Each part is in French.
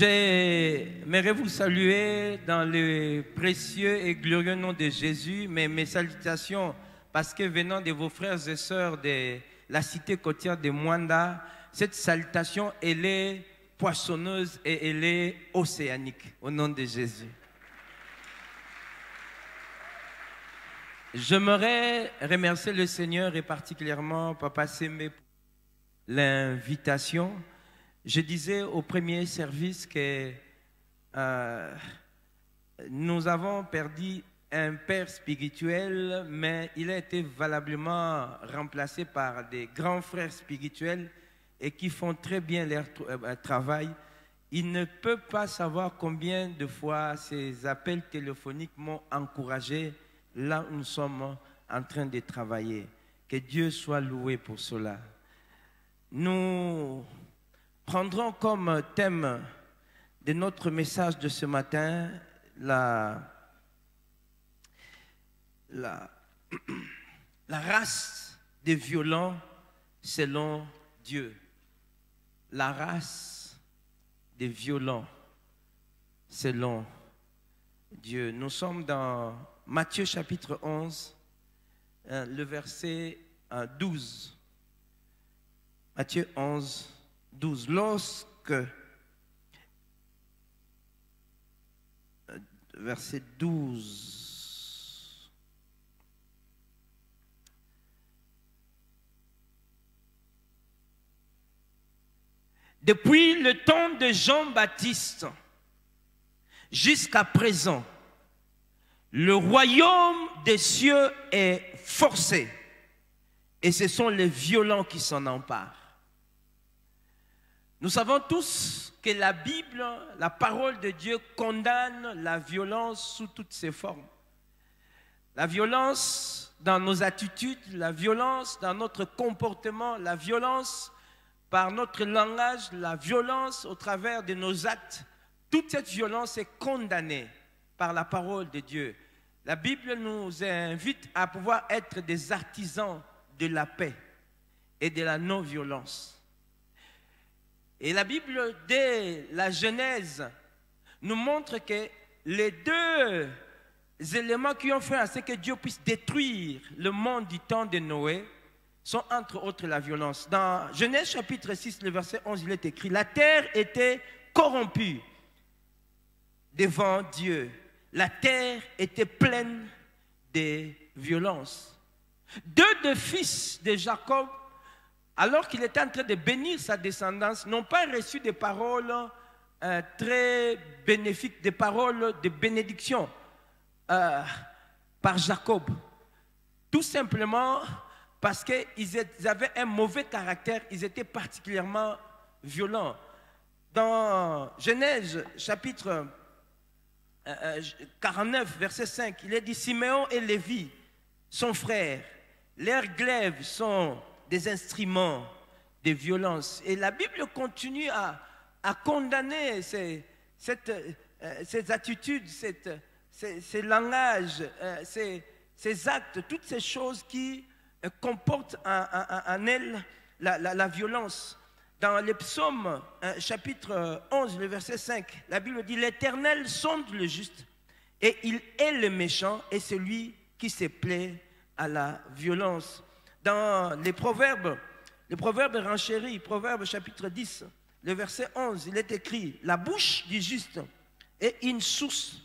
J'aimerais vous saluer dans le précieux et glorieux nom de Jésus, mais mes salutations, parce que venant de vos frères et sœurs de la cité côtière de Mwanda, cette salutation, elle est poissonneuse et elle est océanique, au nom de Jésus. J'aimerais remercier le Seigneur et particulièrement Papa Semé pour l'invitation. Je disais au premier service que nous avons perdu un père spirituel, mais il a été valablement remplacé par des grands frères spirituels et qui font très bien leur travail. Il ne peut pas savoir combien de fois ces appels téléphoniques m'ont encouragé là où nous sommes en train de travailler. Que Dieu soit loué pour cela. Nous prendrons comme thème de notre message de ce matin la race des violents selon Dieu. La race des violents selon Dieu. Nous sommes dans Matthieu chapitre 11, le verset 12. Matthieu 11, 12. Verset 12. Depuis le temps de Jean-Baptiste jusqu'à présent, le royaume des cieux est forcé et ce sont les violents qui s'en emparent. Nous savons tous que la Bible, la parole de Dieu, condamne la violence sous toutes ses formes. La violence dans nos attitudes, la violence dans notre comportement, la violence par notre langage, la violence au travers de nos actes. Toute cette violence est condamnée par la parole de Dieu. La Bible nous invite à pouvoir être des artisans de la paix et de la non-violence. Et la Bible, dès la Genèse, nous montre que les deux éléments qui ont fait à ce que Dieu puisse détruire le monde du temps de Noé sont entre autres la violence. Dans Genèse chapitre 6, le verset 11, il est écrit « La terre était corrompue devant Dieu. La terre était pleine de violence. » Deux des fils de Jacob, alors qu'il était en train de bénir sa descendance, n'ont pas reçu des paroles très bénéfiques, des paroles de bénédiction par Jacob. Tout simplement parce qu'ils avaient un mauvais caractère, ils étaient particulièrement violents. Dans Genèse chapitre 49, verset 5, il est dit « Siméon et Lévi, son frère, leurs glaives sont des instruments de violence. » Et la Bible continue à condamner ces attitudes, ces langages, ces actes, toutes ces choses qui comportent en elles la violence. Dans les psaumes, chapitre 11, le verset 5, la Bible dit « L'Éternel sonde le juste, et il hait le méchant, et celui qui se plaît à la violence. » Dans les proverbes renchéris, Proverbes chapitre 10, le verset 11, il est écrit « La bouche du juste est une source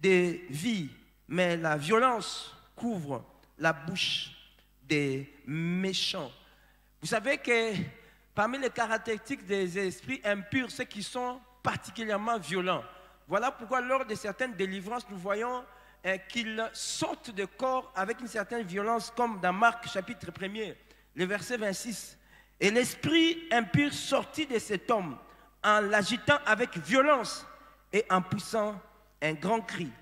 de vie, mais la violence couvre la bouche des méchants. » Vous savez que parmi les caractéristiques des esprits impurs, ceux qui sont particulièrement violents. Voilà pourquoi lors de certaines délivrances, nous voyons qu'ils sortent de corps avec une certaine violence, comme dans Marc chapitre 1er, le verset 26. « Et l'esprit impur sortit de cet homme en l'agitant avec violence et en poussant un grand cri. »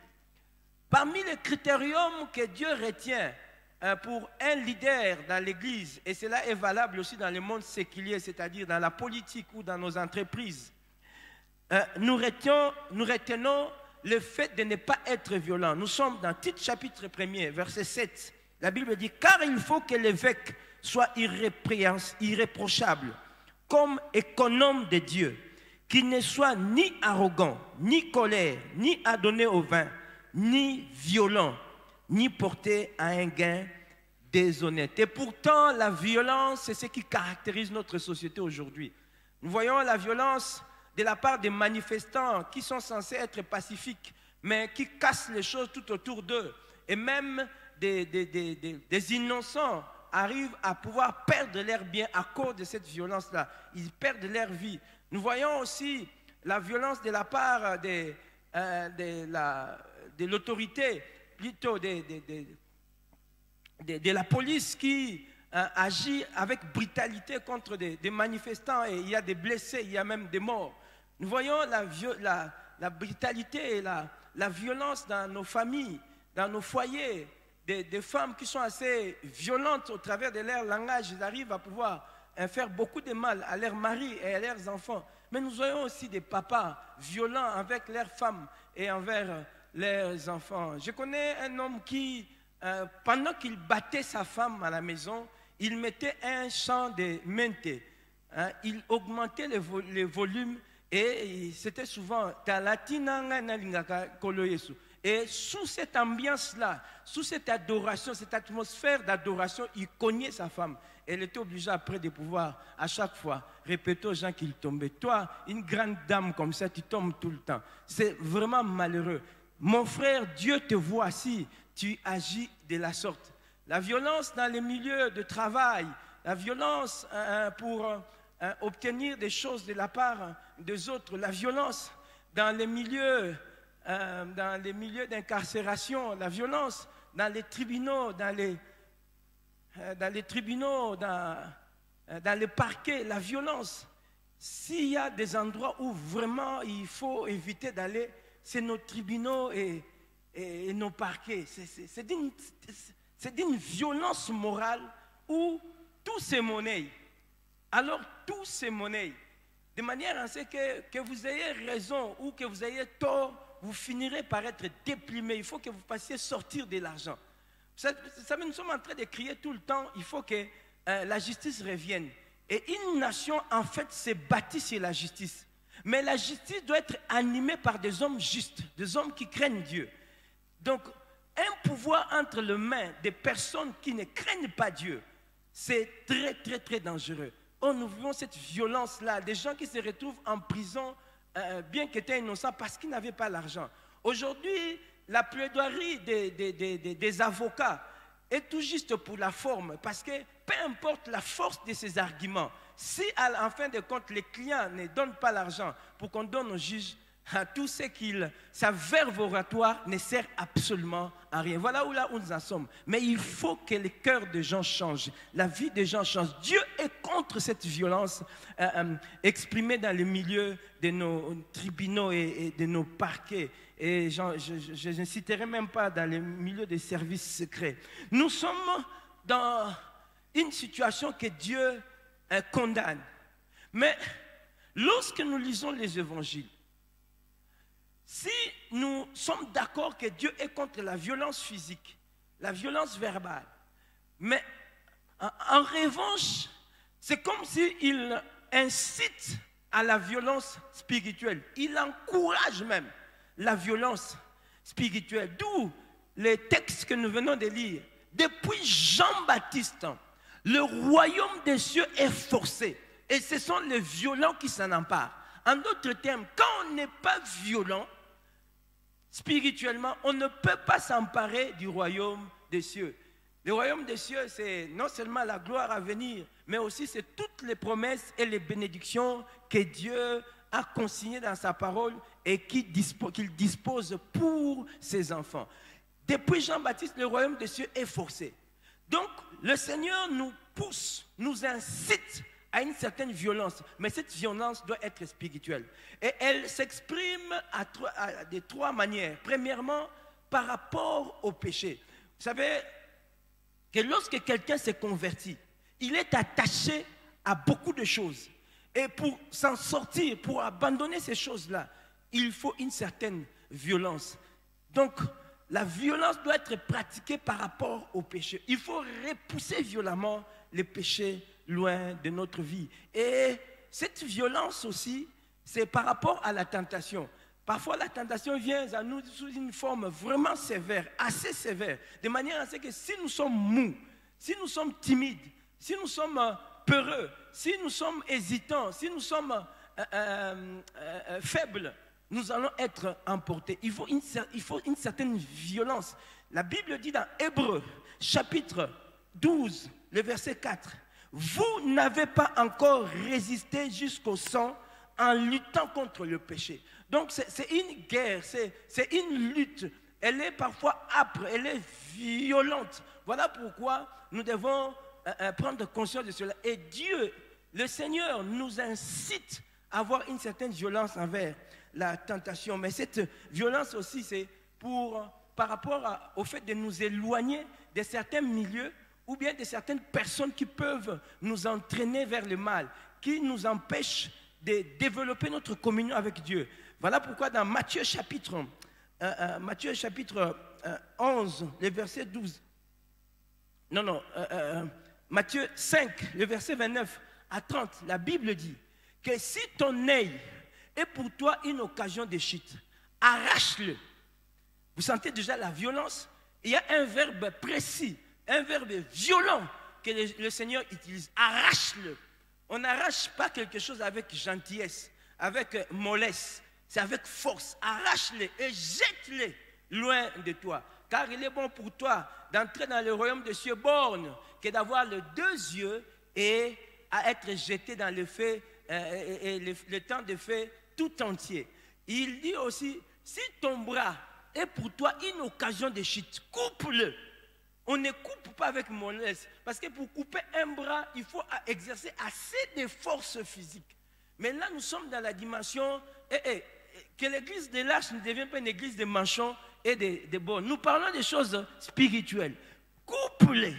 Parmi les critériums que Dieu retient pour un leader dans l'Église, et cela est valable aussi dans le monde séculier, c'est-à-dire dans la politique ou dans nos entreprises, nous retenons le fait de ne pas être violent. Nous sommes dans Tite chapitre 1er, verset 7. La Bible dit « Car il faut que l'évêque soit irréprochable, comme économe de Dieu, qu'il ne soit ni arrogant, ni colère, ni adonné au vin, ni violent, ni porté à un gain déshonnête. Et pourtant, la violence, c'est ce qui caractérise notre société aujourd'hui. Nous voyons la violence de la part des manifestants qui sont censés être pacifiques, mais qui cassent les choses tout autour d'eux. Et même des innocents arrivent à pouvoir perdre leur bien à cause de cette violence-là. Ils perdent leur vie. Nous voyons aussi la violence de la part de l'autorité, plutôt de la police qui agit avec brutalité contre des manifestants, et il y a des blessés, il y a même des morts. Nous voyons la brutalité et la violence dans nos familles, dans nos foyers, des femmes qui sont assez violentes au travers de leur langage. Ils arrivent à pouvoir faire beaucoup de mal à leurs maris et à leurs enfants. Mais nous voyons aussi des papas violents avec leurs femmes et envers leurs enfants. Je connais un homme qui, pendant qu'il battait sa femme à la maison, il mettait un chant de mente. Il augmentait les volumes et c'était souvent et sous cette ambiance-là, sous cette adoration, cette atmosphère d'adoration, il cognait sa femme. Elle était obligée après de pouvoir, à chaque fois, répéter aux gens qu'il tombait. Toi, une grande dame comme ça, tu tombes tout le temps. C'est vraiment malheureux. Mon frère, Dieu te voit si tu agis de la sorte. La violence dans les milieux de travail, la violence pour obtenir des choses de la part des autres, la violence dans les milieux d'incarcération, la violence dans les tribunaux, dans les parquets, la violence. S'il y a des endroits où vraiment il faut éviter d'aller, c'est nos tribunaux et nos parquets. C'est d'une violence morale où tout c'est monnaie. Alors tout c'est monnaie. De manière à ce que vous ayez raison ou que vous ayez tort, vous finirez par être déprimé. Il faut que vous fassiez sortir de l'argent. Nous sommes en train de crier tout le temps, il faut que la justice revienne. Et une nation, en fait, s'est bâtie sur la justice. Mais la justice doit être animée par des hommes justes, des hommes qui craignent Dieu. Donc, un pouvoir entre les mains des personnes qui ne craignent pas Dieu, c'est très, très, très dangereux. Oh, nous vivons cette violence-là, des gens qui se retrouvent en prison, bien qu'ils étaient innocents, parce qu'ils n'avaient pas l'argent. Aujourd'hui, la plaidoirie des avocats est tout juste pour la forme, parce que peu importe la force de ces arguments, si en fin de compte les clients ne donnent pas l'argent pour qu'on donne au juge, tout ce sa verve oratoire ne sert absolument à rien. Voilà où nous en sommes. Mais il faut que les cœurs des gens changent, la vie des gens change. Dieu est contre cette violence exprimée dans les milieux de nos tribunaux et de nos parquets. Et je ne citerai même pas dans les milieux des services secrets. Nous sommes dans une situation que Dieu condamne. Mais lorsque nous lisons les évangiles, si nous sommes d'accord que Dieu est contre la violence physique, la violence verbale, mais en revanche, c'est comme s'il incite à la violence spirituelle. Il encourage même la violence spirituelle. D'où les textes que nous venons de lire. Depuis Jean-Baptiste, le royaume des cieux est forcé. Et ce sont les violents qui s'en emparent. En d'autres termes, quand on n'est pas violent, spirituellement, on ne peut pas s'emparer du royaume des cieux. Le royaume des cieux, c'est non seulement la gloire à venir, mais aussi c'est toutes les promesses et les bénédictions que Dieu a consignées dans sa parole et qu'il dispose pour ses enfants. Depuis Jean-Baptiste, le royaume des cieux est forcé. Donc, le Seigneur nous pousse, nous incite à une certaine violence, mais cette violence doit être spirituelle. Et elle s'exprime de trois manières. Premièrement, par rapport au péché. Vous savez que lorsque quelqu'un s'est converti, il est attaché à beaucoup de choses. Et pour s'en sortir, pour abandonner ces choses-là, il faut une certaine violence. Donc, la violence doit être pratiquée par rapport au péché. Il faut repousser violemment les péchés loin de notre vie. Et cette violence aussi, c'est par rapport à la tentation. Parfois, la tentation vient à nous sous une forme vraiment sévère, assez sévère, de manière à ce que si nous sommes mous, si nous sommes timides, si nous sommes peureux, si nous sommes hésitants, si nous sommes faibles, nous allons être emportés. Il faut une certaine violence. La Bible dit dans Hébreux, chapitre 12, le verset 4, « Vous n'avez pas encore résisté jusqu'au sang en luttant contre le péché. » Donc c'est une guerre, c'est une lutte. Elle est parfois âpre, elle est violente. Voilà pourquoi nous devons prendre conscience de cela. Et Dieu, le Seigneur, nous incite à avoir une certaine violence envers la tentation. Mais cette violence aussi, c'est par rapport au fait de nous éloigner de certains milieux ou bien de certaines personnes qui peuvent nous entraîner vers le mal, qui nous empêchent de développer notre communion avec Dieu. Voilà pourquoi dans Matthieu chapitre 11, le verset 12, Matthieu 5, le verset 29 à 30, la Bible dit que si ton œil est pour toi une occasion de chute, arrache-le. Vous sentez déjà la violence? Il y a un verbe précis, un verbe violent que le Seigneur utilise, arrache-le. On n'arrache pas quelque chose avec gentillesse, avec mollesse. C'est avec force. Arrache-les et jette-les loin de toi. Car il est bon pour toi d'entrer dans le royaume des cieux bornes que d'avoir les deux yeux et à être jeté dans le feu, le temps de feu tout entier. Il dit aussi, si ton bras est pour toi une occasion de chute, coupe-le. On ne coupe pas avec mollesse. Parce que pour couper un bras, il faut exercer assez de force physique. Mais là, nous sommes dans la dimension... que l'église de lâches ne devienne pas une église de manchons et de bornes. Nous parlons des choses spirituelles. Coupe-les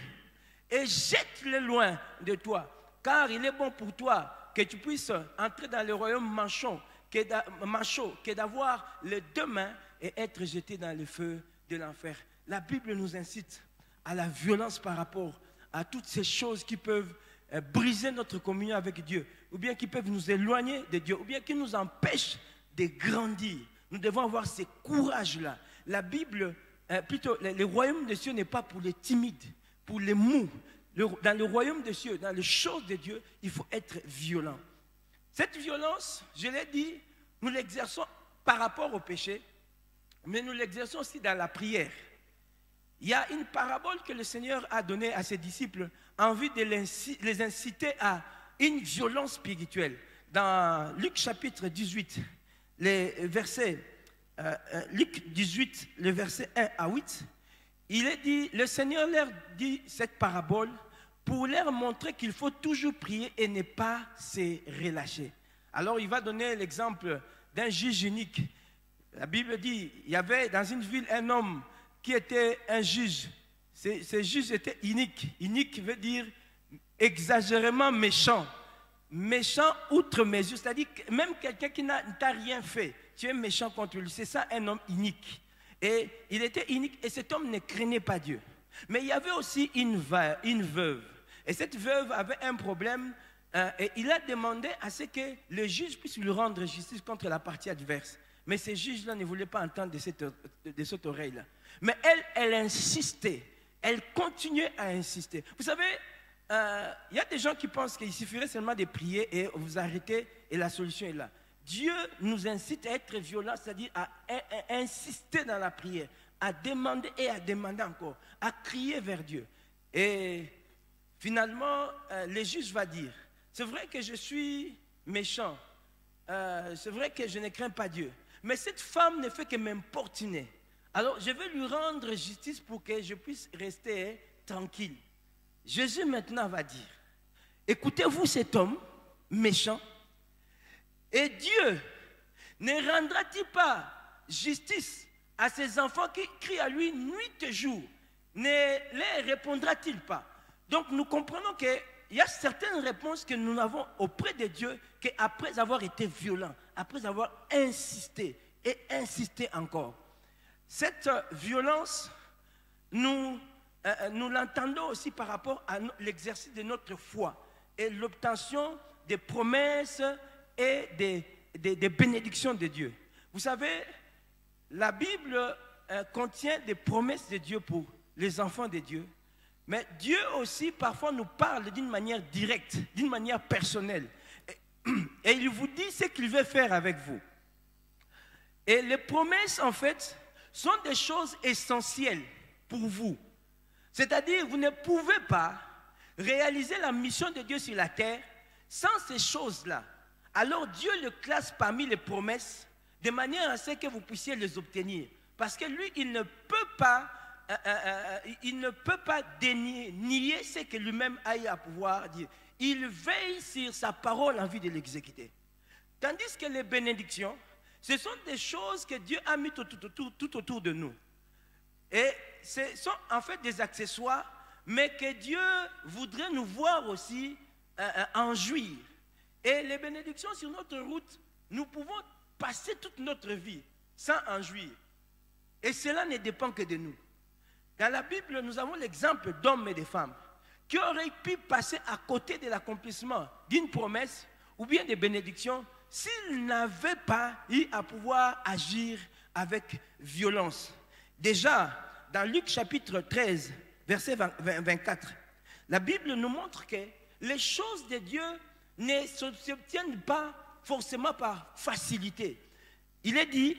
et jette-les loin de toi. Car il est bon pour toi que tu puisses entrer dans le royaume manchot que d'avoir les deux mains et être jeté dans le feu de l'enfer. La Bible nous incite à la violence par rapport à toutes ces choses qui peuvent briser notre communion avec Dieu, ou bien qui peuvent nous éloigner de Dieu, ou bien qui nous empêchent de grandir. Nous devons avoir ce courage-là. La Bible, le royaume des cieux n'est pas pour les timides, pour les mous. Dans le royaume des cieux, dans les choses de Dieu, il faut être violent. Cette violence, je l'ai dit, nous l'exerçons par rapport au péché, mais nous l'exerçons aussi dans la prière. Il y a une parabole que le Seigneur a donnée à ses disciples en vue de les inciter à une violence spirituelle. Dans Luc chapitre 18, Luc 18, le verset 1 à 8, il est dit, le Seigneur leur dit cette parabole pour leur montrer qu'il faut toujours prier et ne pas se relâcher. Alors il va donner l'exemple d'un juge unique. La Bible dit, il y avait dans une ville un homme qui était un juge. Ce juge était inique. Inique veut dire exagérément méchant. Méchant outre mesure, c'est-à-dire que même quelqu'un qui ne t'a rien fait, tu es méchant contre lui. C'est ça un homme inique. Et il était inique et cet homme ne craignait pas Dieu. Mais il y avait aussi une veuve. Et cette veuve avait un problème et il a demandé à ce que le juge puisse lui rendre justice contre la partie adverse. Mais ces juges-là ne voulaient pas entendre de cette oreille-là. Mais elle insistait. Elle continuait à insister. Vous savez, il y a des gens qui pensent qu'il suffirait seulement de prier et vous arrêtez et la solution est là. Dieu nous incite à être violents, c'est-à-dire à insister dans la prière, à demander et à demander encore, à crier vers Dieu. Et finalement, le juge va dire, c'est vrai que je suis méchant, c'est vrai que je ne crains pas Dieu, mais cette femme ne fait que m'importuner. Alors, je vais lui rendre justice pour que je puisse rester tranquille. Jésus maintenant va dire, écoutez-vous cet homme méchant, et Dieu ne rendra-t-il pas justice à ses enfants qui crient à lui nuit et jour? Ne les répondra-t-il pas? Donc nous comprenons qu'il y a certaines réponses que nous avons auprès de Dieu qu'après avoir été violents, après avoir insisté et insisté encore. Cette violence, nous l'entendons aussi par rapport à l'exercice de notre foi et l'obtention des promesses et des bénédictions de Dieu. Vous savez, la Bible contient des promesses de Dieu pour les enfants de Dieu. Mais Dieu aussi parfois nous parle d'une manière directe, d'une manière personnelle. Et il vous dit ce qu'il veut faire avec vous. Et les promesses, en fait, sont des choses essentielles pour vous. C'est-à-dire, vous ne pouvez pas réaliser la mission de Dieu sur la terre sans ces choses-là. Alors Dieu le classe parmi les promesses de manière à ce que vous puissiez les obtenir. Parce que lui, il ne peut pas nier ce que lui-même a à pouvoir dire. Il veille sur sa parole en vue de l'exécuter. Tandis que les bénédictions, ce sont des choses que Dieu a mis tout autour de nous. Et ce sont en fait des accessoires, mais que Dieu voudrait nous voir aussi en jouir. Et les bénédictions sur notre route, nous pouvons passer toute notre vie sans en jouir. Et cela ne dépend que de nous. Dans la Bible, nous avons l'exemple d'hommes et de femmes qui auraient pu passer à côté de l'accomplissement d'une promesse ou bien des bénédictions s'ils n'avaient pas eu à pouvoir agir avec violence. Déjà, dans Luc chapitre 13, verset 24, la Bible nous montre que les choses de Dieu ne s'obtiennent pas forcément par facilité. Il est dit,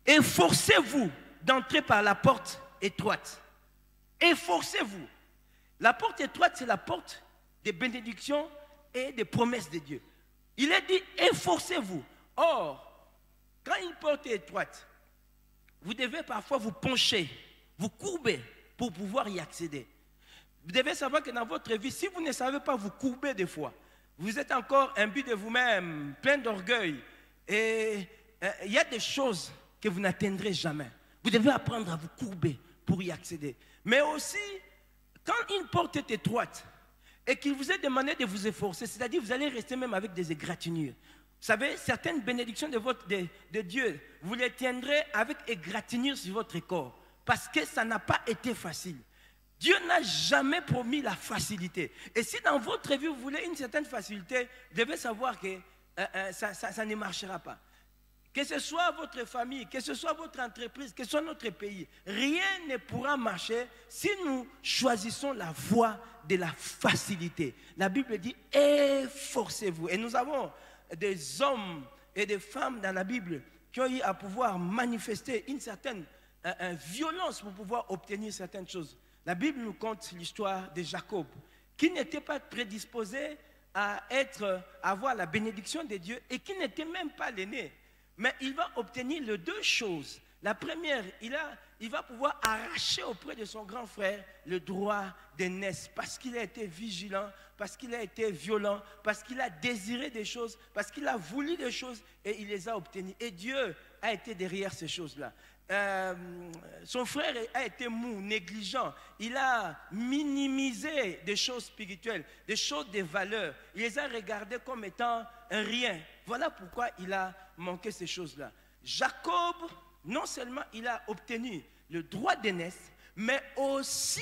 efforcez-vous d'entrer par la porte étroite. Efforcez-vous. La porte étroite, c'est la porte des bénédictions et des promesses de Dieu. Il est dit, efforcez-vous. Or, quand une porte est étroite, vous devez parfois vous pencher, vous courber pour pouvoir y accéder. Vous devez savoir que dans votre vie, si vous ne savez pas vous courber des fois, vous êtes encore imbu de vous-même, plein d'orgueil. Et il y a des choses que vous n'atteindrez jamais. Vous devez apprendre à vous courber pour y accéder. Mais aussi, quand une porte est étroite et qu'il vous est demandé de vous efforcer, c'est-à-dire vous allez rester même avec des égratignures. Vous savez, certaines bénédictions de Dieu, vous les tiendrez avec égratignures sur votre corps parce que ça n'a pas été facile. Dieu n'a jamais promis la facilité. Et si dans votre vie, vous voulez une certaine facilité, vous devez savoir que ça ne marchera pas. Que ce soit votre famille, que ce soit votre entreprise, que ce soit notre pays, rien ne pourra marcher si nous choisissons la voie de la facilité. La Bible dit, efforcez-vous. Et nous avons des hommes et des femmes dans la Bible qui ont eu à pouvoir manifester une certaine violence pour pouvoir obtenir certaines choses. La Bible nous conte l'histoire de Jacob, qui n'était pas prédisposé à avoir la bénédiction de Dieu et qui n'était même pas l'aîné. Mais il va obtenir les deux choses. La première, il va pouvoir arracher auprès de son grand frère le droit d'aînesse parce qu'il a été vigilant, parce qu'il a été violent, parce qu'il a désiré des choses, parce qu'il a voulu des choses et il les a obtenues. Et Dieu a été derrière ces choses-là. Son frère a été mou, négligent. Il a minimisé des choses spirituelles, des choses de valeur. Il les a regardées comme étant un rien. Voilà pourquoi il a manqué ces choses-là. Jacob, non seulement il a obtenu le droit d'aînesse, mais aussi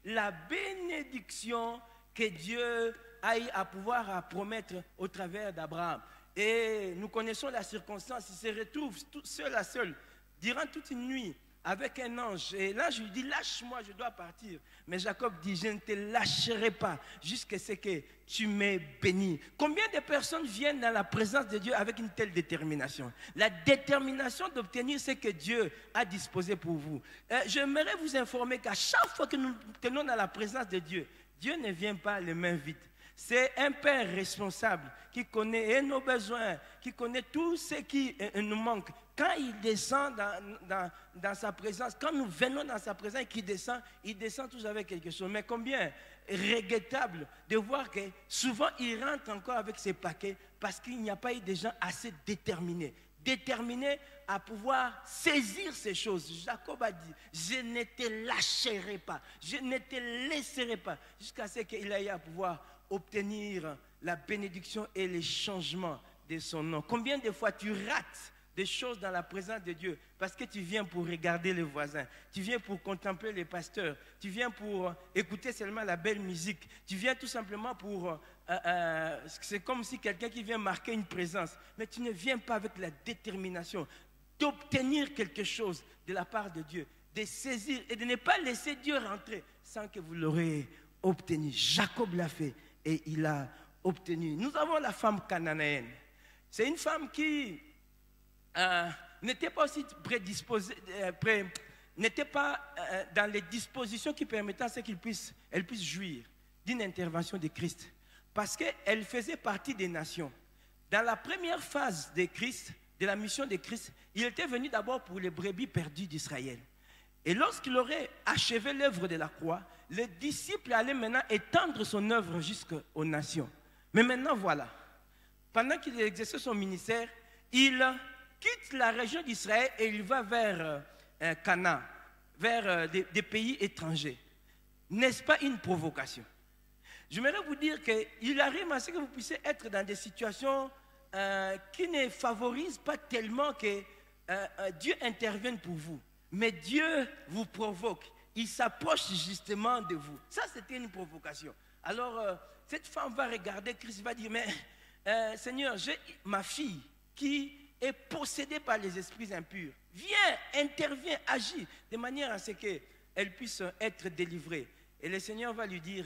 la bénédiction que Dieu a eu à pouvoir promettre au travers d'Abraham. Et nous connaissons la circonstance, il se retrouve seul à seul, durant toute une nuit, avec un ange. Et l'ange lui dit, lâche-moi, je dois partir. Mais Jacob dit, je ne te lâcherai pas jusqu'à ce que tu m'aies béni. Combien de personnes viennent dans la présence de Dieu avec une telle détermination? La détermination d'obtenir ce que Dieu a disposé pour vous. J'aimerais vous informer qu'à chaque fois que nous tenons dans la présence de Dieu, Dieu ne vient pas les mains vides. C'est un Père responsable qui connaît nos besoins, qui connaît tout ce qui nous manque. Quand il descend dans sa présence, quand nous venons dans sa présence et qu'il descend, il descend toujours avec quelque chose. Mais combien regrettable de voir que souvent il rentre encore avec ses paquets parce qu'il n'y a pas eu de gens assez déterminés à pouvoir saisir ces choses. Jacob a dit, je ne te lâcherai pas, je ne te laisserai pas, jusqu'à ce qu'il ait à pouvoir obtenir la bénédiction et les changements de son nom. Combien de fois tu rates des choses dans la présence de Dieu parce que tu viens pour regarder les voisins, tu viens pour contempler les pasteurs, tu viens pour écouter seulement la belle musique, tu viens tout simplement pour... c'est comme si quelqu'un qui vient marquer une présence, mais tu ne viens pas avec la détermination d'obtenir quelque chose de la part de Dieu, de saisir et de ne pas laisser Dieu rentrer sans que vous l'aurez obtenu. Jacob l'a fait et il a obtenu. Nous avons la femme cananéenne. C'est une femme qui n'était pas aussi prédisposée, n'était pas dans les dispositions qui permettaient à ce qu'elle puisse jouir d'une intervention de Christ. Parce qu'elle faisait partie des nations. Dans la première phase de Christ, de la mission de Christ, il était venu d'abord pour les brebis perdues d'Israël. Et lorsqu'il aurait achevé l'œuvre de la croix, les disciples allaient maintenant étendre son œuvre jusqu'aux nations. Mais maintenant, voilà. Pendant qu'il exerçait son ministère, il quitte la région d'Israël et il va vers Canaan, vers des pays étrangers. N'est-ce pas une provocation? J'aimerais vous dire qu'il arrive à ce que vous puissiez être dans des situations qui ne favorisent pas tellement que Dieu intervienne pour vous. Mais Dieu vous provoque. Il s'approche justement de vous. Ça, c'était une provocation. Alors, cette femme va regarder Christ, va dire, mais Seigneur, j'ai ma fille qui est possédée par les esprits impurs. Viens, interviens, agis, de manière à ce qu'elle puisse être délivrée. Et le Seigneur va lui dire,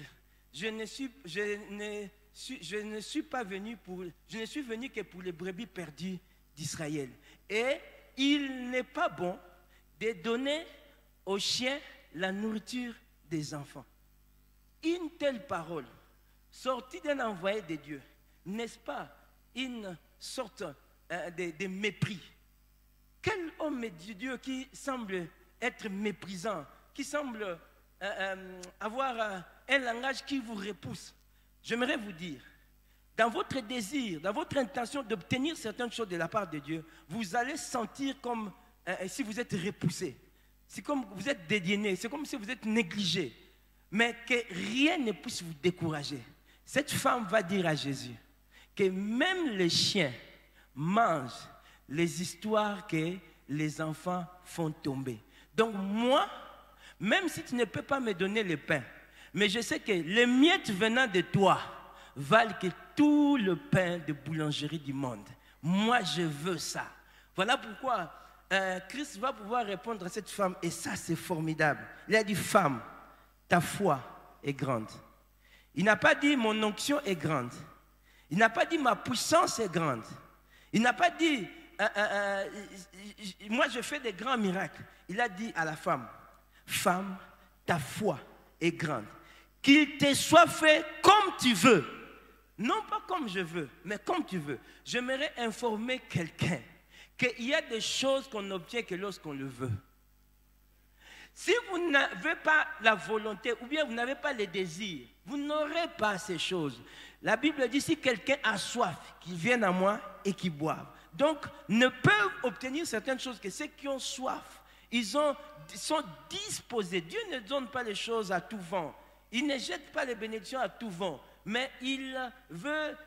je ne suis venu que pour les brebis perdues d'Israël. Et il n'est pas bon de donner aux chiens la nourriture des enfants. Une telle parole, sortie d'un envoyé de Dieu, n'est-ce pas une sorte de mépris? Quel homme de Dieu qui semble être méprisant, qui semble avoir un langage qui vous repousse? J'aimerais vous dire, dans votre désir, dans votre intention d'obtenir certaines choses de la part de Dieu, vous allez sentir comme si vous êtes repoussé. C'est comme vous êtes dédainé, c'est comme si vous êtes négligé. Mais que rien ne puisse vous décourager. Cette femme va dire à Jésus que même les chiens mangent les histoires que les enfants font tomber. Donc moi, même si tu ne peux pas me donner le pain, mais je sais que les miettes venant de toi valent que tout le pain de boulangerie du monde. Moi, je veux ça. Voilà pourquoi Christ va pouvoir répondre à cette femme, et ça, c'est formidable. Il a dit, femme, ta foi est grande. Il n'a pas dit, mon onction est grande. Il n'a pas dit, ma puissance est grande. Il n'a pas dit, moi, je fais des grands miracles. Il a dit à la femme, femme, ta foi est grande. Qu'il te soit fait comme tu veux. Non pas comme je veux, mais comme tu veux. J'aimerais informer quelqu'un qu'il y a des choses qu'on n'obtient que lorsqu'on le veut. Si vous n'avez pas la volonté, ou bien vous n'avez pas les désirs, vous n'aurez pas ces choses. La Bible dit, si quelqu'un a soif, qu'il vienne à moi et qu'il boive. Donc, ne peuvent obtenir certaines choses que ceux qui ont soif, ils sont disposés. Dieu ne donne pas les choses à tout vent. Il ne jette pas les bénédictions à tout vent. Mais il veut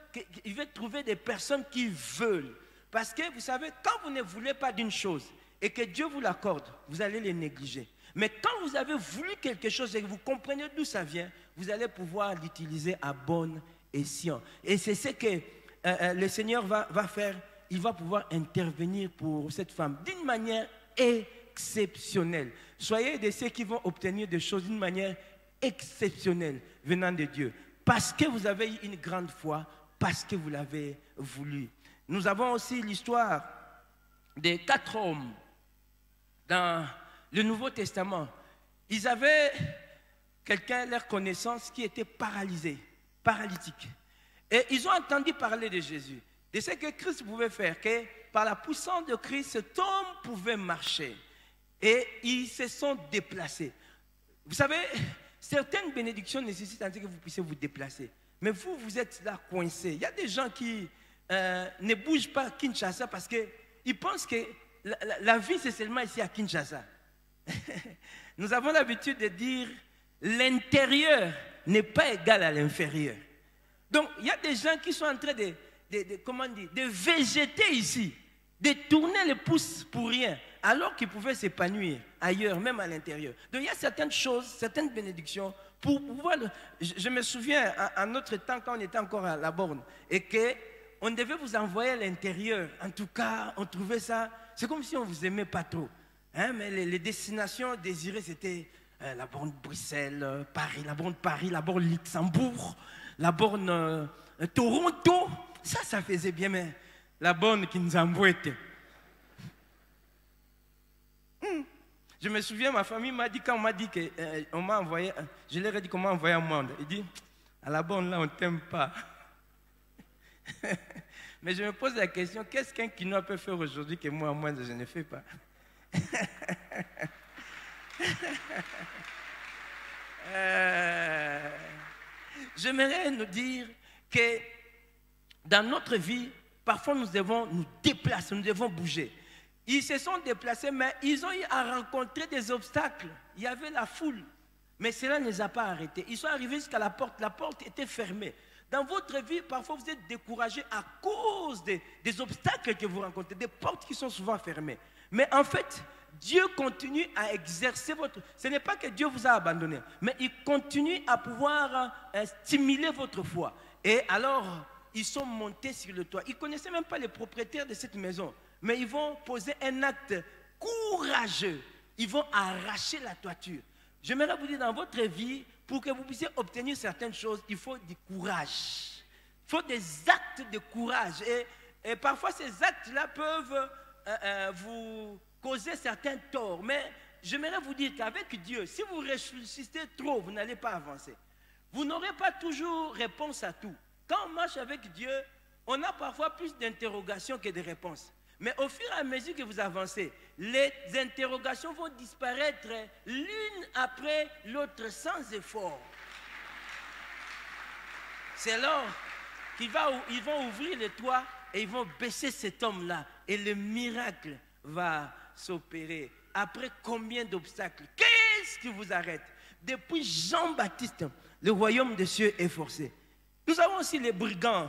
trouver des personnes qui veulent. Parce que vous savez, quand vous ne voulez pas d'une chose et que Dieu vous l'accorde, vous allez les négliger. Mais quand vous avez voulu quelque chose et que vous comprenez d'où ça vient, vous allez pouvoir l'utiliser à bon escient. Et c'est ce que le Seigneur va faire. Il va pouvoir intervenir pour cette femme d'une manière exceptionnelle. Soyez de ceux qui vont obtenir des choses d'une manière exceptionnelle venant de Dieu. Parce que vous avez eu une grande foi, parce que vous l'avez voulu. Nous avons aussi l'histoire des 4 hommes dans le Nouveau Testament. Ils avaient quelqu'un, leur connaissance, qui était paralysé, paralytique. Et ils ont entendu parler de Jésus, de ce que Christ pouvait faire, que par la puissance de Christ, cet homme pouvait marcher. Et ils se sont déplacés. Vous savez, certaines bénédictions nécessitent que vous puissiez vous déplacer. Mais vous, vous êtes là coincés. Il y a des gens qui ne bougent pas à Kinshasa parce qu'ils pensent que la vie, c'est seulement ici à Kinshasa. Nous avons l'habitude de dire l'intérieur n'est pas égal à l'inférieur. Donc, il y a des gens qui sont en train de végéter ici. de tourner les pouces pour rien, alors qu'ils pouvaient s'épanouir ailleurs, même à l'intérieur. Donc il y a certaines choses, certaines bénédictions, pour pouvoir... Je me souviens, à notre temps, quand on était encore à la borne, et qu'on devait vous envoyer à l'intérieur. En tout cas, on trouvait ça... C'est comme si on ne vous aimait pas trop. Hein, mais les destinations désirées, c'était la borne Bruxelles, Paris, la borne Luxembourg, la borne Toronto. Ça faisait bien, mais la borne qui nous embouette. Je me souviens, ma famille m'a dit, quand on m'a dit qu'on m'a envoyé, je leur ai dit qu'on m'a envoyé un monde. Il dit, à la borne là, on ne t'aime pas. Mais je me pose la question, qu'est-ce qu'un quinoa peut faire aujourd'hui que moi, je ne fais pas? J'aimerais nous dire que dans notre vie, parfois nous devons nous déplacer, nous devons bouger. Ils se sont déplacés, mais ils ont eu à rencontrer des obstacles. Il y avait la foule, mais cela ne les a pas arrêtés. Ils sont arrivés jusqu'à la porte était fermée. Dans votre vie, parfois vous êtes découragé à cause des obstacles que vous rencontrez, des portes qui sont souvent fermées. Mais en fait, Dieu continue à exercer votre... Ce n'est pas que Dieu vous a abandonné, mais il continue à pouvoir stimuler votre foi. Et alors, ils sont montés sur le toit. Ils ne connaissaient même pas les propriétaires de cette maison. Mais ils vont poser un acte courageux. Ils vont arracher la toiture. J'aimerais vous dire, dans votre vie, pour que vous puissiez obtenir certaines choses, il faut du courage. Il faut des actes de courage. Et parfois, ces actes-là peuvent vous causer certains torts. Mais j'aimerais vous dire qu'avec Dieu, si vous réfléchissez trop, vous n'allez pas avancer. Vous n'aurez pas toujours réponse à tout. Quand on marche avec Dieu, on a parfois plus d'interrogations que de réponses. Mais au fur et à mesure que vous avancez, les interrogations vont disparaître l'une après l'autre sans effort. C'est alors qu'ils vont ouvrir le toit et ils vont baisser cet homme-là. Et le miracle va s'opérer. Après combien d'obstacles? Qu'est-ce qui vous arrête? Depuis Jean-Baptiste, le royaume des cieux est forcé. Nous avons aussi les brigands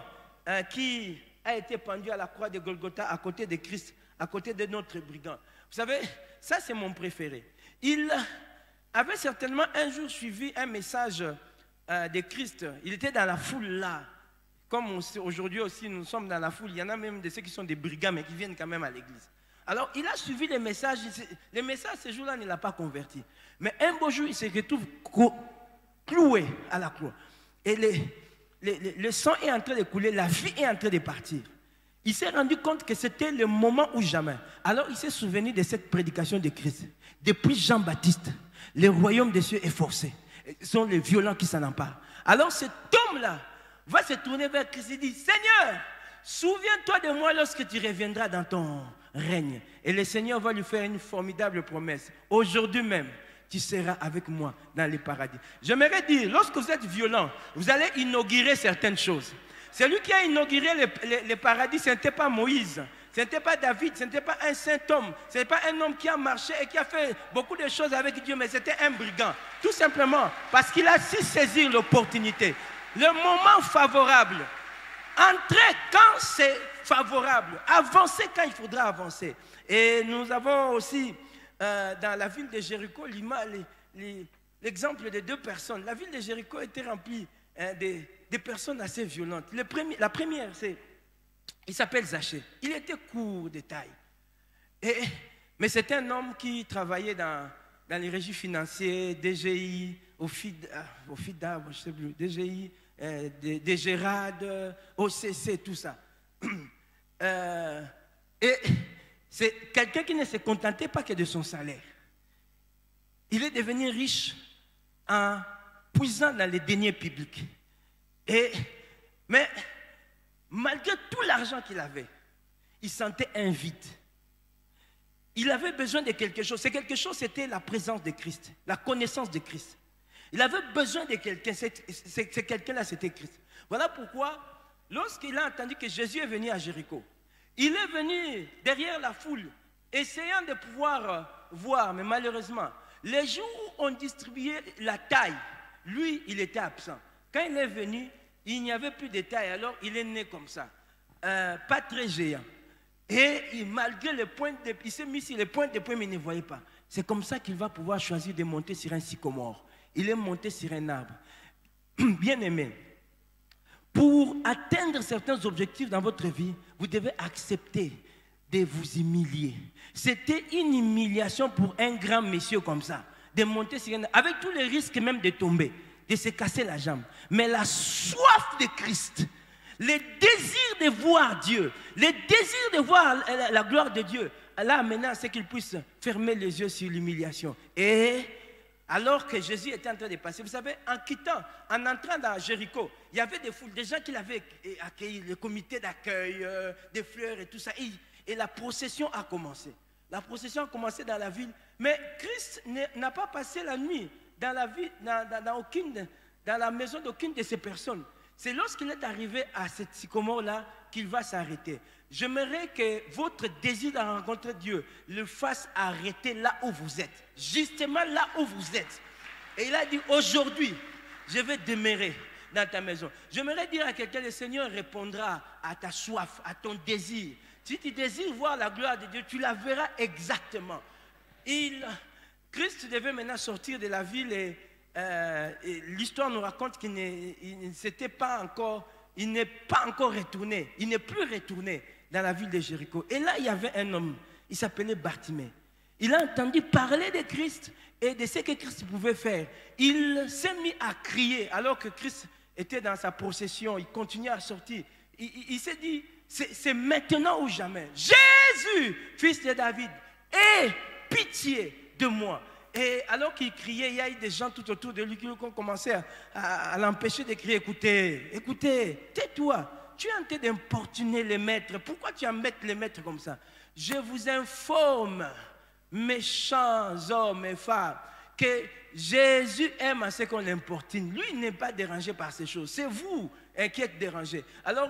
qui a été pendu à la croix de Golgotha à côté de Christ, à côté de notre brigand. Vous savez, ça c'est mon préféré. Il avait certainement un jour suivi un message de Christ. Il était dans la foule là. Comme aujourd'hui aussi nous sommes dans la foule, il y en a même de ceux qui sont des brigands mais qui viennent quand même à l'église. Alors il a suivi les messages. Les messages ce jour-là ne l'a pas converti. Mais un beau jour, il se retrouve cloué à la croix. Et le sang est en train de couler, la vie est en train de partir. Il s'est rendu compte que c'était le moment ou jamais. Alors il s'est souvenu de cette prédication de Christ. Depuis Jean-Baptiste, le royaume des cieux est forcé. Ce sont les violents qui s'en emparent. Alors cet homme-là va se tourner vers Christ et dit, Seigneur, souviens-toi de moi lorsque tu reviendras dans ton règne. Et le Seigneur va lui faire une formidable promesse. Aujourd'hui même, tu seras avec moi dans le paradis. J'aimerais dire, lorsque vous êtes violent, vous allez inaugurer certaines choses. Celui qui a inauguré le paradis, ce n'était pas Moïse, ce n'était pas David, ce n'était pas un saint homme, ce n'était pas un homme qui a marché et qui a fait beaucoup de choses avec Dieu, mais c'était un brigand. Tout simplement parce qu'il a su saisir l'opportunité. Le moment favorable. Entrez quand c'est favorable. Avancez quand il faudra avancer. Et nous avons aussi... dans la ville de Jéricho, l'exemple de deux personnes. La ville de Jéricho était remplie de personnes assez violentes. La première, il s'appelle Zachée. Il était court de taille. Mais c'était un homme qui travaillait dans les régies financières, DGI, OFIDA, je ne sais plus, DGI, DGRAD, OCC, tout ça. C'est quelqu'un qui ne se contentait pas que de son salaire. Il est devenu riche en puisant dans les deniers publics. Mais malgré tout l'argent qu'il avait, il sentait un vide. Il avait besoin de quelque chose. C'est quelque chose, c'était la présence de Christ, la connaissance de Christ. Il avait besoin de quelqu'un. C'est quelqu'un-là, c'était Christ. Voilà pourquoi, lorsqu'il a entendu que Jésus est venu à Jéricho, il est venu derrière la foule, essayant de pouvoir voir, mais malheureusement, les jours où on distribuait la taille, lui, il était absent. Quand il est venu, il n'y avait plus de taille, alors il est né comme ça, pas très géant. Et malgré les pointes il s'est mis sur les pointes de pied, mais il ne voyait pas. C'est comme ça qu'il va pouvoir choisir de monter sur un sycomore. Il est monté sur un arbre. Bien aimé, pour atteindre certains objectifs dans votre vie, vous devez accepter de vous humilier. C'était une humiliation pour un grand monsieur comme ça, de monter sur un arbre, avec tous les risques même de tomber, de se casser la jambe. Mais la soif de Christ, le désir de voir Dieu, le désir de voir la gloire de Dieu, là maintenant c'est qu'il puisse fermer les yeux sur l'humiliation. Et alors que Jésus était en train de passer, vous savez, en entrant dans Jéricho, il y avait des foules, des gens qui l'avaient accueilli, le comité d'accueil, des fleurs et tout ça. Et la procession a commencé. La procession a commencé dans la ville. Mais Christ n'a pas passé la nuit dans la ville, dans la maison d'aucune de ces personnes. C'est lorsqu'il est arrivé à cette sycomore-là qu'il va s'arrêter. J'aimerais que votre désir de rencontrer Dieu le fasse arrêter là où vous êtes. Justement là où vous êtes. Et il a dit, aujourd'hui, je vais demeurer dans ta maison. J'aimerais dire à quelqu'un, le Seigneur répondra à ta soif, à ton désir. Si tu désires voir la gloire de Dieu, tu la verras exactement. Christ devait maintenant sortir de la ville et l'histoire nous raconte qu'il n'est pas encore retourné. Il n'est plus retourné dans la ville de Jéricho. Et là, il y avait un homme, il s'appelait Bartimée. Il a entendu parler de Christ et de ce que Christ pouvait faire. Il s'est mis à crier alors que Christ était dans sa procession. Il continuait à sortir. Il s'est dit, c'est maintenant ou jamais. Jésus, fils de David, aie pitié de moi. Et alors qu'il criait, il y a eu des gens tout autour de lui qui ont commencé à l'empêcher de crier. Écoutez, tais-toi. Tu es en train d'importuner les maîtres. Pourquoi tu embêtes les maîtres comme ça? Je vous informe, méchants hommes et femmes, que Jésus aime à ce qu'on l'importune. Lui, il n'est pas dérangé par ces choses. C'est vous qui êtes dérangés. Alors,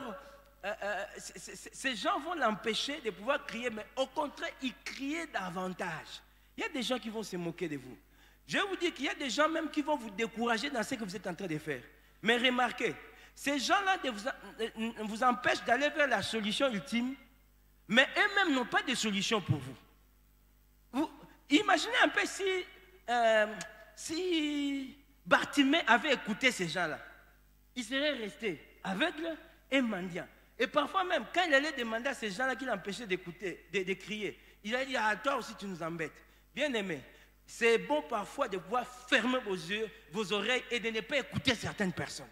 ces gens vont l'empêcher de pouvoir crier, mais au contraire, il criait davantage. Il y a des gens qui vont se moquer de vous. Je vais vous dire qu'il y a des gens même qui vont vous décourager dans ce que vous êtes en train de faire. Mais remarquez, ces gens-là vous empêchent d'aller vers la solution ultime, mais eux-mêmes n'ont pas de solution pour vous. Imaginez un peu si Bartimée avait écouté ces gens-là. Il serait resté aveugle et mendiant. Et parfois même, quand il allait demander à ces gens-là qui l'empêchaient d'écouter, de crier, il a dit, ah, toi aussi tu nous embêtes. Bien aimé, c'est bon parfois de pouvoir fermer vos yeux, vos oreilles et de ne pas écouter certaines personnes.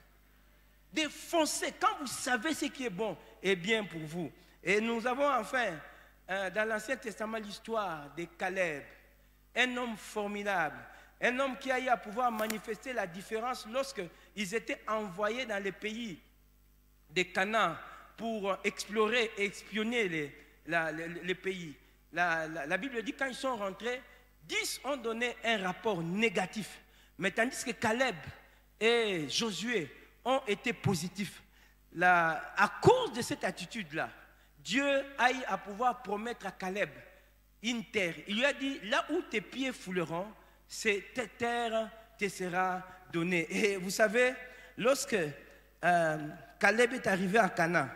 De foncer quand vous savez ce qui est bon et bien pour vous. Et nous avons enfin, dans l'Ancien Testament, l'histoire de Caleb, un homme formidable, un homme qui a eu à pouvoir manifester la différence lorsqu'ils étaient envoyés dans les pays de Canaan pour explorer et espionner les pays. La Bible dit que quand ils sont rentrés, 10 ont donné un rapport négatif. Mais tandis que Caleb et Josué ont été positifs. À cause de cette attitude-là, Dieu a eu à pouvoir promettre à Caleb une terre. Il lui a dit, là où tes pieds fouleront, cette terre te sera donnée. Et vous savez, lorsque Caleb est arrivé à Canaan,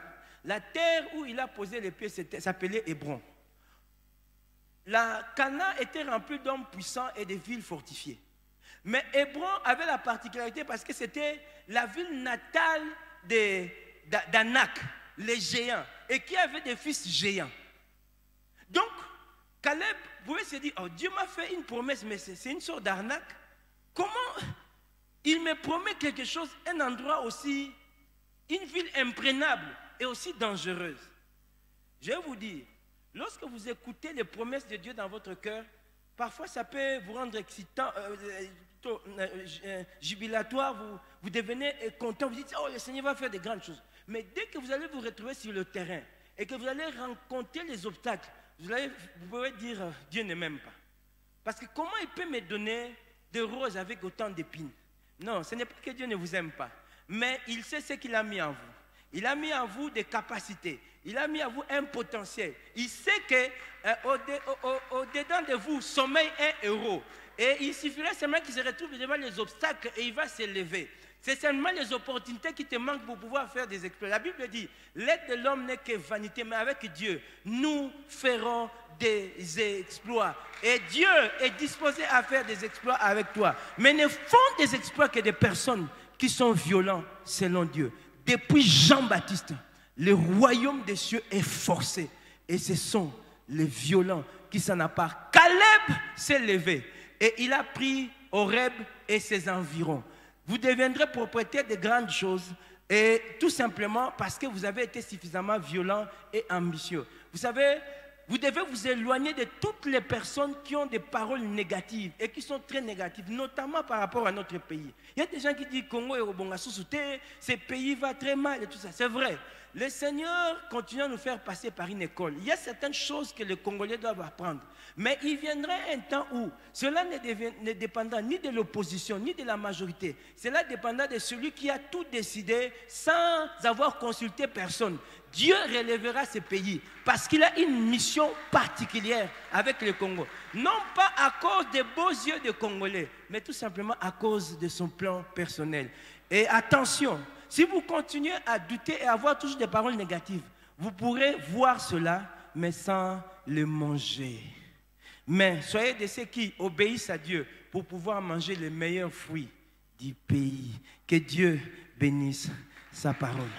la terre où il a posé les pieds s'appelait Hébron. La Canaan était remplie d'hommes puissants et de villes fortifiées. Mais Hébron avait la particularité parce que c'était la ville natale d'Anak, les géants, et qui avait des fils géants. Donc, Caleb pouvait se dire, oh, Dieu m'a fait une promesse, mais c'est une sorte d'arnaque. Comment il me promet quelque chose, un endroit aussi, une ville imprégnable et aussi dangereuse? Je vais vous dire, lorsque vous écoutez les promesses de Dieu dans votre cœur, parfois ça peut vous rendre excitant, jubilatoire, vous devenez content, vous dites, oh, le Seigneur va faire de grandes choses. Mais dès que vous allez vous retrouver sur le terrain et que vous allez rencontrer les obstacles, vous pouvez dire, Dieu ne m'aime pas. Parce que comment il peut me donner des roses avec autant d'épines? Non, ce n'est pas que Dieu ne vous aime pas, mais il sait ce qu'il a mis en vous. Il a mis en vous des capacités. Il a mis en vous un potentiel. Il sait qu'au-dedans de vous sommeille un héros. Et il suffirait seulement qu'il se retrouve devant les obstacles et il va s'élever. C'est seulement les opportunités qui te manquent pour pouvoir faire des exploits. La Bible dit, l'aide de l'homme n'est que vanité, mais avec Dieu, nous ferons des exploits. Et Dieu est disposé à faire des exploits avec toi. Mais ne font des exploits que des personnes qui sont violentes selon Dieu. Depuis Jean-Baptiste, le royaume des cieux est forcé. Et ce sont les violents qui s'en appartent. Caleb s'est levé et il a pris Horeb et ses environs. Vous deviendrez propriétaire de grandes choses et tout simplement parce que vous avez été suffisamment violent et ambitieux. Vous savez, vous devez vous éloigner de toutes les personnes qui ont des paroles négatives et qui sont très négatives, notamment par rapport à notre pays. Il y a des gens qui disent Congo et Obonga sous-souté, ce pays va très mal et tout ça. C'est vrai. Le Seigneur continue à nous faire passer par une école. Il y a certaines choses que les Congolais doivent apprendre. Mais il viendrait un temps où cela ne dépendra ni de l'opposition, ni de la majorité. Cela dépendra de celui qui a tout décidé sans avoir consulté personne. Dieu relèvera ce pays parce qu'il a une mission particulière avec le Congo. Non pas à cause des beaux yeux des Congolais, mais tout simplement à cause de son plan personnel. Et attention, si vous continuez à douter et à avoir toujours des paroles négatives, vous pourrez voir cela, mais sans le manger. Mais soyez de ceux qui obéissent à Dieu pour pouvoir manger les meilleurs fruits du pays. Que Dieu bénisse sa parole.